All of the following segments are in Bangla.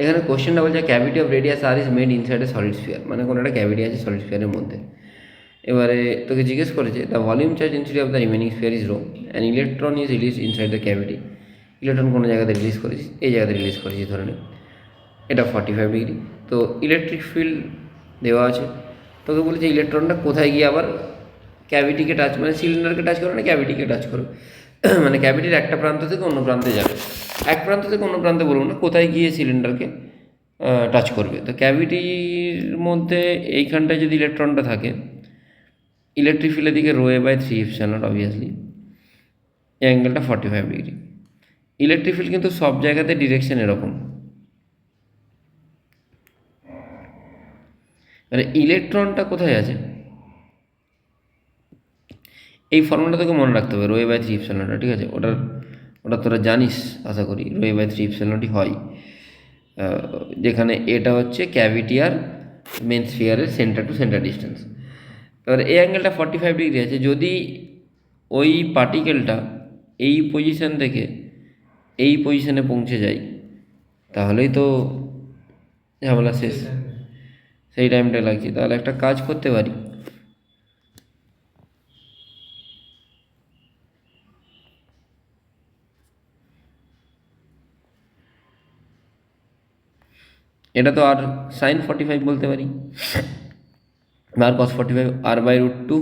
এখানে কোশ্চেনটা বলছে cavity of radius R is made inside a solid sphere, মানে কোনো একটা ক্যাভিটি আছে সলিড স্ফিয়ারের মধ্যে। এবারে তোকে জিজ্ঞেস করেছে the volume charge density of the remaining sphere is rho and electron is release inside the cavity. Electron কোনো জায়গাতে রিলিজ করেছি, এই জায়গাতে রিলিজ করেছি ধরে নে, এটা 45 ডিগ্রি। তো ইলেকট্রিক ফিল্ড দেওয়া আছে, তোকে বলেছে ইলেকট্রনটা কোথায় গিয়ে আবার ক্যাভিটিকে টাচ, মানে সিলিন্ডারকে টাচ করবে না ক্যাভিটিকে টাচ করবে, মানে ক্যাভিটির একটা প্রান্ত থেকে অন্য প্রান্তে যাবে, এক প্রান্ত থেকে অন্য প্রান্তে বলবো না, কোথায় গিয়ে সিলিন্ডারকে টাচ করবে। তো ক্যাভিটির মধ্যে এইখানটায় যদি ইলেকট্রনটা থাকে, ইলেকট্রিক ফিল্ডের দিকে rho a by 3 epsilon naught, obviously এই অ্যাঙ্গেলটা 45 ডিগ্রি। ইলেকট্রিক ফিল্ড কিন্তু সব জায়গাতে ডিরেকশন এরকম, মানে ইলেকট্রনটা কোথায় আছে, এই ফর্মুলাটা তোকে মনে রাখতে হবে, rho a by 3 epsilon nought, ঠিক আছে? ওটা তোরা জানিস আশা করি, রো এ বাই 3 এপসাইলন নটই হয়, যেখানে এটা হচ্ছে ক্যাভিটি আর মেন স্ফিয়ারের সেন্টার টু সেন্টার ডিস্টেন্স। এবার এই অ্যাঙ্গেলটা 45 ডিগ্রি আছে, যদি ওই পার্টিকেলটা এই পজিশান থেকে এই পজিশানে পৌঁছে যায় তাহলেই তো ঝামেলা শেষ, সেই টাইমটা লাগছে। তাহলে একটা কাজ করতে পারি, এটা তো আর সাইন 45 বলতে পারি, আর কস 45 r/√2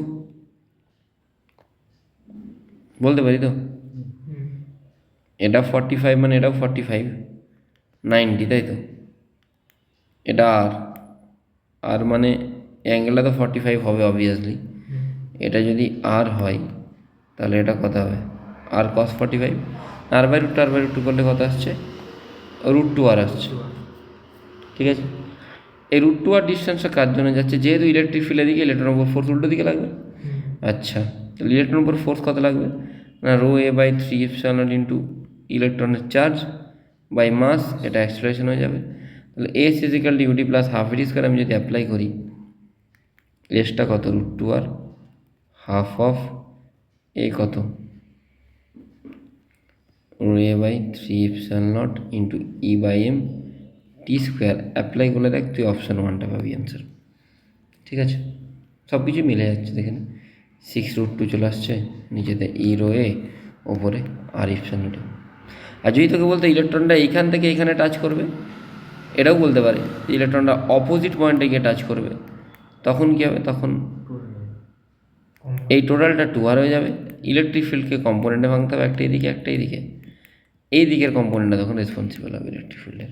বলতে পারি। তো এটা 45 মানে এটাও 45, 90, তাই তো? এটা আর মানে অ্যাঙ্গেলটা তো 45 হবে অবভিয়াসলি, এটা যদি আর হয় তাহলে এটা কত হবে, আর কস 45, r/√2 করলে কত আসছে, √2r আসছে, ঠিক আছে? এই √2r ডিস্টেন্সটা কার জন্য যাচ্ছে, যেহেতু ইলেকট্রিক ফিল্ডের দিকে ইলেকট্রনের উপর ফোর্স উল্টো দিকে লাগবে। আচ্ছা, তাহলে ইলেকট্রনের উপর ফোর্স কত লাগবে না, rho a by 3 epsilon into ইলেকট্রনের চার্জ বাই মাস, এটা অ্যাক্সেলারেশন হয়ে যাবে। তাহলে এস ইজিক্যাল ডিউটি প্লাস হাফ এটি স্কোয়ার আমি যদি অ্যাপ্লাই করি, এসটা কত, √2r, হাফ অফ এ কত, rho a by 3 epsilon naught into e by m t square. Apply করলে দেখ তুই অপশান 1টা পাবি অ্যান্সার, ঠিক আছে? সব কিছু মিলে যাচ্ছে, দেখেন 6√2 চলে আসছে নিচেতে, ই রো এ ওপরে আর এপসাইলন নট। আর যদি তোকে বলতে ইলেকট্রনটা এইখান থেকে এখানে টাচ করবে, এটাও বলতে পারে ইলেকট্রনটা অপোজিট পয়েন্টে গিয়ে টাচ করবে, তখন কী হবে, তখন এই টোটালটা 2r হয়ে যাবে। ইলেকট্রিক ফিল্ডকে কম্পোনেন্টে ভাঙতে হবে, একটা এদিকে একটা এইদিকে, এই দিকের কম্পোনেন্টটা তখন রেসপন্সিবল হবে ইলেকট্রিক ফিল্ডের।